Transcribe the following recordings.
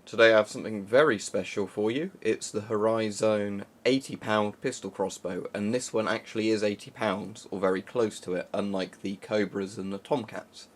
Today I have something very special for you. It's the Hori-Zone 80-pound pistol crossbow, and this one actually is 80 pounds, or very close to it, unlike the Cobras and the Tomcats.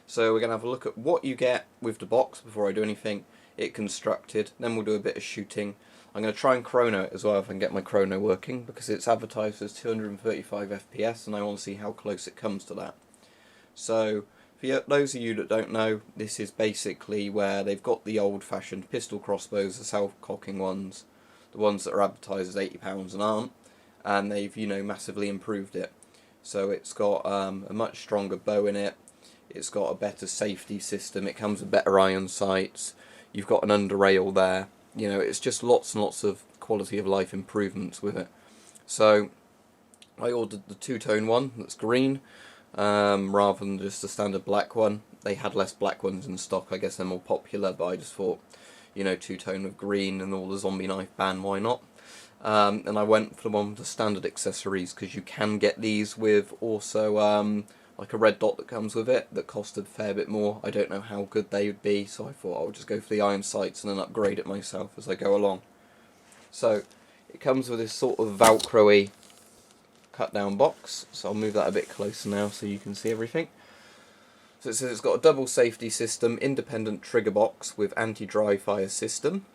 So we're going to have a look at what you get with the box before I do anything, it constructed, then we'll do a bit of shooting. I'm going to try and chrono it as well if I can get my chrono working, because it's advertised as 235 FPS and I want to see how close it comes to that. So, for those of you that don't know, this is basically where they've got the old-fashioned pistol crossbows, the self-cocking ones, the ones that are advertised as £80 and aren't, and they've, massively improved it. So it's got a much stronger bow in it, it's got a better safety system, it comes with better iron sights, you've got an under rail there, it's just lots and lots of quality of life improvements with it. So I ordered the two-tone one that's green, rather than just the standard black one. They had less black ones in stock, I guess they're more popular, but I just thought, two-tone with green and all the zombie knife ban, why not? And I went for the one with the standard accessories, because you can get these with also like a red dot that comes with it, that cost a fair bit more. I don't know how good they would be, so I thought I'll just go for the iron sights and then upgrade it myself as I go along. So, it comes with this sort of Velcro-y cut down box, so I'll move that a bit closer now so you can see everything. So it says it's got a double safety system, independent trigger box with anti-dryfire system.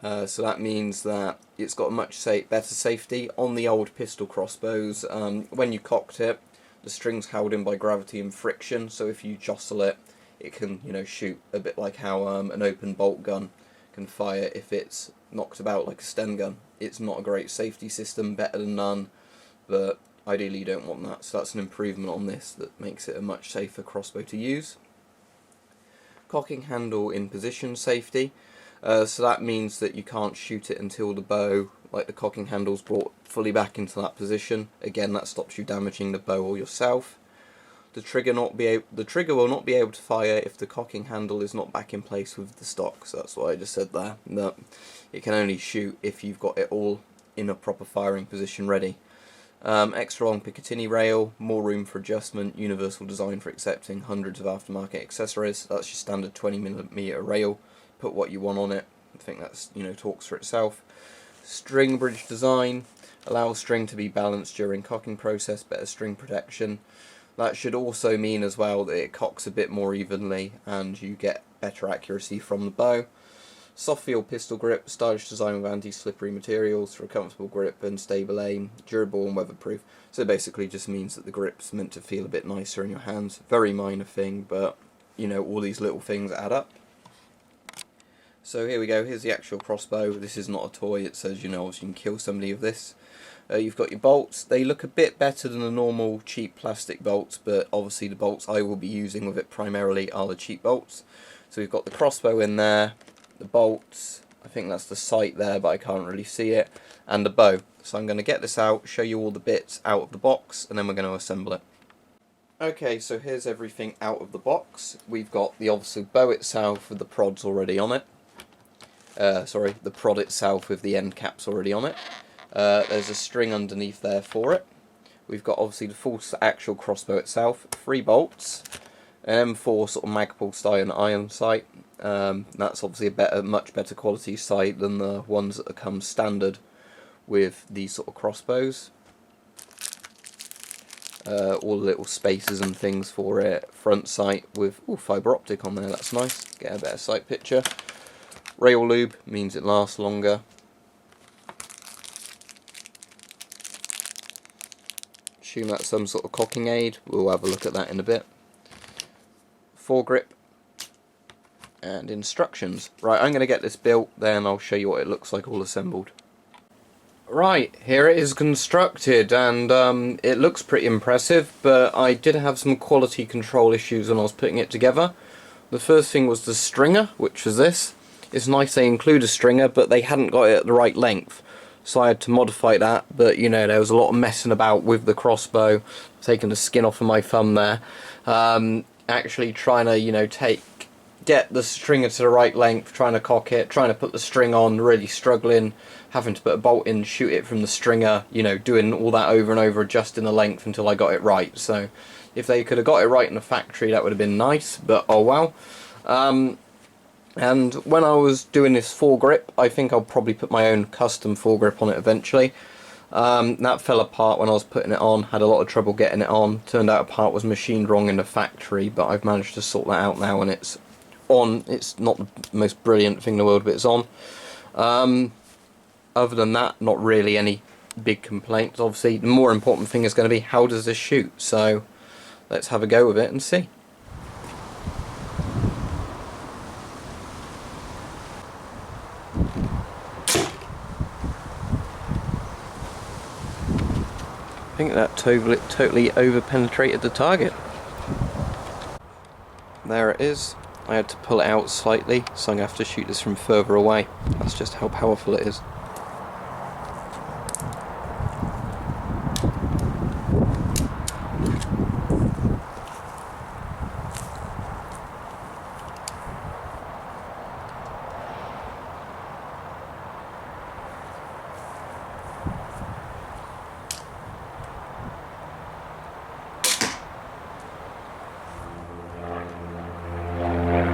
So that means that it's got a much better safety. On the old pistol crossbows, when you cocked it, the string's held in by gravity and friction, so if you jostle it, it can shoot a bit like how an open bolt gun can fire if it's knocked about like a Sten gun. It's not a great safety system, better than none, but ideally you don't want that, so that's an improvement on this that makes it a much safer crossbow to use. Cocking handle in position safety, so that means that you can't shoot it until the bow, like the cocking handle's brought fully back into that position. Again, that stops you damaging the bow or yourself. The trigger will not be able to fire if the cocking handle is not back in place with the stock, so that's what I just said there, that it can only shoot if you've got it all in a proper firing position ready. Extra long Picatinny rail, more room for adjustment, universal design for accepting hundreds of aftermarket accessories. That's your standard 20mm rail. Put what you want on it. I think that's, talks for itself. String bridge design, allows string to be balanced during cocking process, better string protection. That should also mean as well that it cocks a bit more evenly and you get better accuracy from the bow. Soft feel pistol grip, stylish design with anti-slippery materials for a comfortable grip and stable aim, durable and weatherproof. So it basically just means that the grip's meant to feel a bit nicer in your hands. Very minor thing, but all these little things add up. So here we go, here's the actual crossbow. This is not a toy, it says, obviously you can kill somebody with this. You've got your bolts. They look a bit better than the normal cheap plastic bolts, but obviously the bolts I will be using with it primarily are the cheap bolts. So we've got the crossbow in there, the bolts, I think that's the sight there, but I can't really see it, and the bow. So I'm going to get this out, show you all the bits out of the box, and then we're going to assemble it. Okay, so here's everything out of the box. We've got the obviously bow itself with the prods already on it. The prod itself with the end caps already on it. There's a string underneath there for it. We've got obviously the full actual crossbow itself, 3 bolts, an M4 sort of Magpul style iron sight. That's obviously a much better quality sight than the ones that come standard with these sort of crossbows. All the little spacers and things for it. Front sight with fibre optic on there, that's nice. Get a better sight picture. Rail lube means it lasts longer. Assume that's some sort of cocking aid. We'll have a look at that in a bit. Foregrip and instructions. Right, I'm going to get this built, then I'll show you what it looks like all assembled. Right, here it is constructed, and it looks pretty impressive, but I did have some quality control issues when I was putting it together. The first thing was the stringer, which was this. It's nice they include a stringer, but they hadn't got it at the right length, so I had to modify that. But there was a lot of messing about with the crossbow, taking the skin off of my thumb there, actually trying to get the stringer to the right length, trying to cock it, trying to put the string on, really struggling, having to put a bolt in, shoot it from the stringer, doing all that over and over, adjusting the length until I got it right. So if they could have got it right in the factory, that would have been nice, but oh well. And when I was doing this foregrip, I think I'll probably put my own custom foregrip on it eventually. That fell apart when I was putting it on, had a lot of trouble getting it on. Turned out a part was machined wrong in the factory, but I've managed to sort that out now and it's on. It's not the most brilliant thing in the world, but it's on. Other than that, not really any big complaints. Obviously, the more important thing is going to be how does this shoot, so let's have a go with it and see. I think that totally over-penetrated the target. There it is. I had to pull it out slightly, so I'm going to have to shoot this from further away. That's just how powerful it is.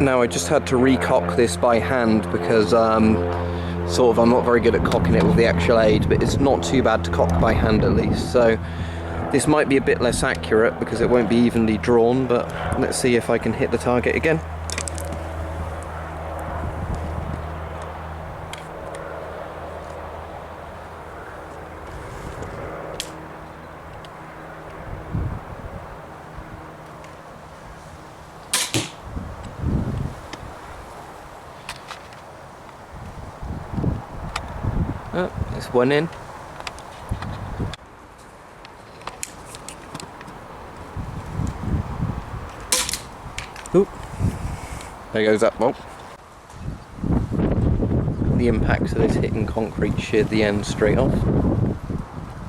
Now I just had to recock this by hand because I'm not very good at cocking it with the actual aid, but it's not too bad to cock by hand at least. So this might be a bit less accurate because it won't be evenly drawn, but let's see if I can hit the target again. Oh, there's one in. Oop. There goes that bolt. The impact of this hitting concrete sheared the end straight off.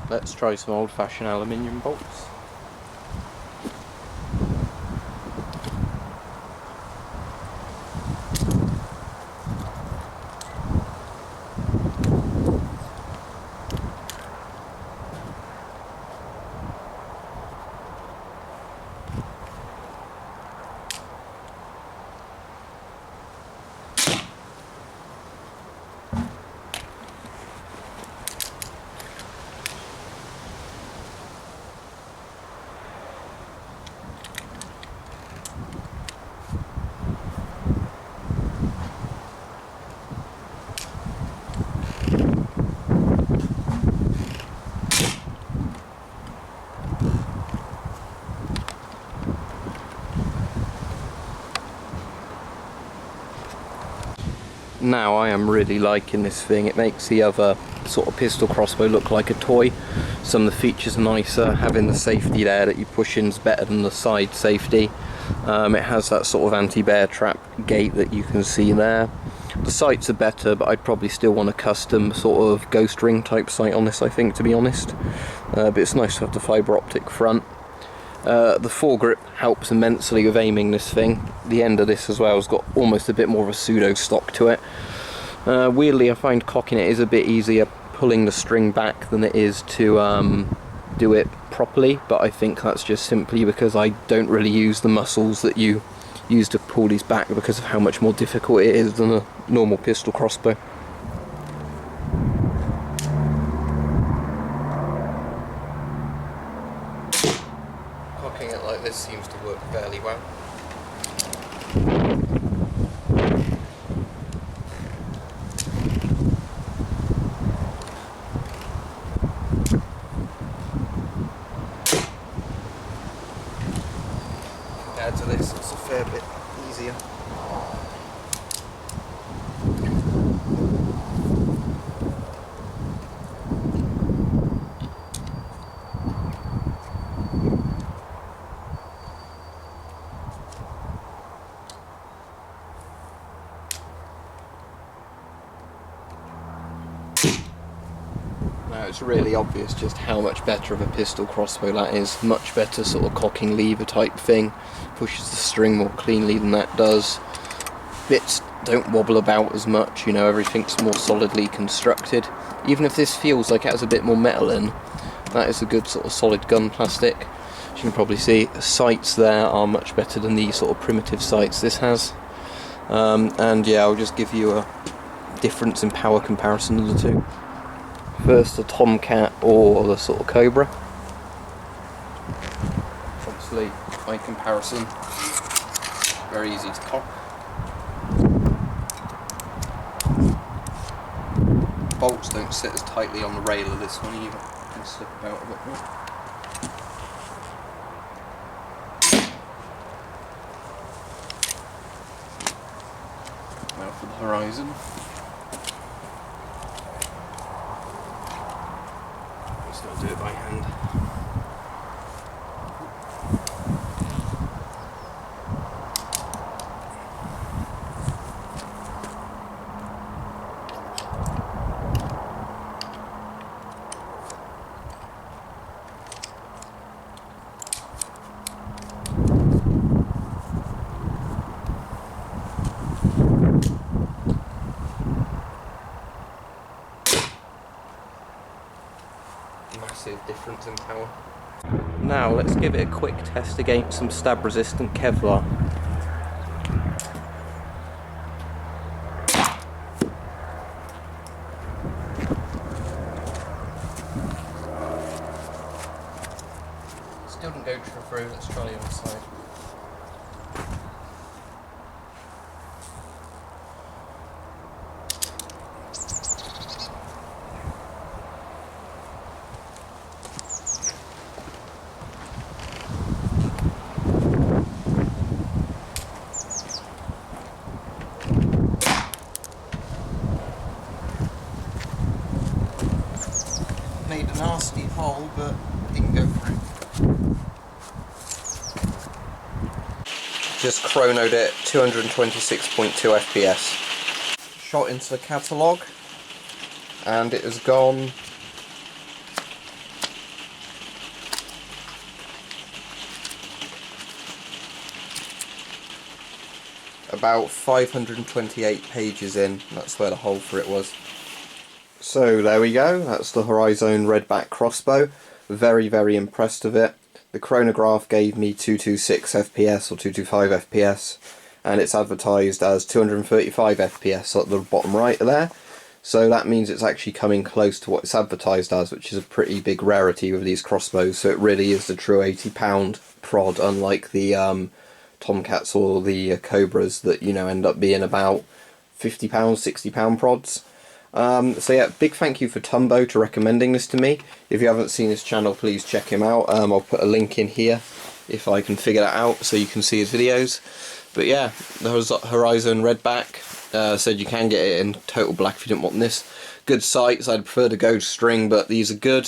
Let's try some old-fashioned aluminium bolts. Now I am really liking this thing. It makes the other sort of pistol crossbow look like a toy. Some of the features are nicer. Having the safety there that you push in is better than the side safety. It has that sort of anti-bear trap gate that you can see there. The sights are better, but I'd probably still want a custom sort of ghost ring type sight on this, I think, to be honest. But it's nice to have the fibre optic front. The foregrip helps immensely with aiming this thing. The end of this as well has got almost a bit more of a pseudo stock to it. Weirdly, I find cocking it is a bit easier pulling the string back than it is to do it properly, but I think that's just simply because I don't really use the muscles that you use to pull these back because of how much more difficult it is than a normal pistol crossbow. Cocking it like this seems to work fairly well. Compared to this, it's a fair bit easier. Now it's really obvious just how much better of a pistol crossbow that is. Much better sort of cocking lever type thing. Pushes the string more cleanly than that does. Bits don't wobble about as much, you know, everything's more solidly constructed. Even if this feels like it has a bit more metal in, that is a good sort of solid gun plastic. As you can probably see, the sights there are much better than the sort of primitive sights this has. And yeah, I'll just give you a difference in power comparison of the two. First the Tomcat or the sort of Cobra. Obviously, by comparison, very easy to cock. Bolts don't sit as tightly on the rail of this one either. You can slip about a bit more. Now for the Hori-Zone. I'm just going to do it by hand. Massive difference in power. Now let's give it a quick test against some stab resistant Kevlar. Still didn't go through, let's try the other side. Made a nasty hole, but didn't go through. Just chronoed it 226.2 FPS. Shot into the catalogue, and it has gone about 528 pages in. That's where the hole for it was. So there we go, that's the Hori-Zone RedBack crossbow. Very, very impressed with it. The chronograph gave me 226 FPS or 225 FPS, and it's advertised as 235 FPS at the bottom right there. So that means it's actually coming close to what it's advertised as, which is a pretty big rarity with these crossbows. So it really is the true £80 prod, unlike the Tomcats or the Cobras that, you know, end up being about £50, £60 prods. So yeah, big thank you for Tumbo to recommending this to me. If you haven't seen his channel, please check him out. I'll put a link in here if I can figure that out so you can see his videos. But yeah, the Hori-Zone RedBack, said you can get it in total black if you didn't want this. Good sights, I'd prefer the ghost string, but these are good.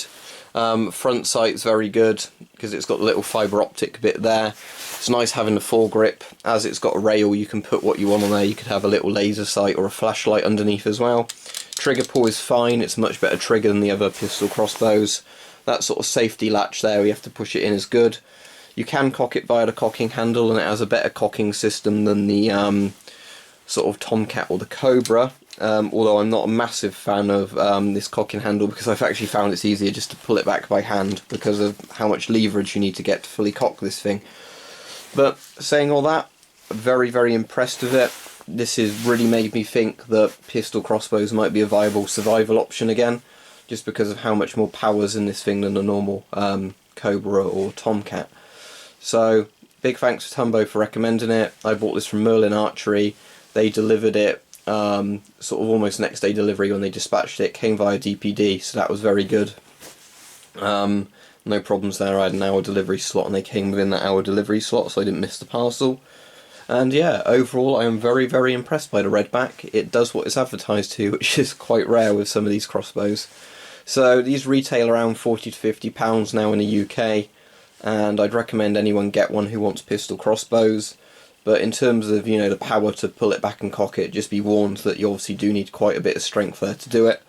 Front sight's very good because it's got the little fibre optic bit there. It's nice having the foregrip. As it's got a rail, you can put what you want on there. You could have a little laser sight or a flashlight underneath as well. Trigger pull is fine, it's a much better trigger than the other pistol crossbows. That sort of safety latch there, you have to push it in, is good. You can cock it via the cocking handle, and it has a better cocking system than the sort of Tomcat or the Cobra. Although I'm not a massive fan of this cocking handle, because I've actually found it's easier just to pull it back by hand because of how much leverage you need to get to fully cock this thing. But saying all that, very, very impressed with it. This has really made me think that pistol crossbows might be a viable survival option again, just because of how much more power's in this thing than a normal Cobra or Tomcat. So, big thanks to Tumbo for recommending it. I bought this from Merlin Archery. They delivered it sort of almost next day delivery when they dispatched it. Came via DPD, so that was very good. No problems there. I had an hour delivery slot and they came within that hour delivery slot, so I didn't miss the parcel. And yeah, overall I am very, very impressed by the RedBack. It does what it's advertised to, which is quite rare with some of these crossbows. So these retail around £40 to £50 now in the UK, and I'd recommend anyone get one who wants pistol crossbows. But in terms of, you know, the power to pull it back and cock it, just be warned that you obviously do need quite a bit of strength there to do it.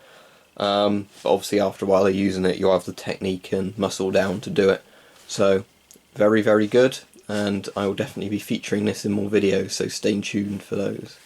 But obviously after a while of using it, you'll have the technique and muscle down to do it. So, very, very good, and I will definitely be featuring this in more videos, so stay tuned for those.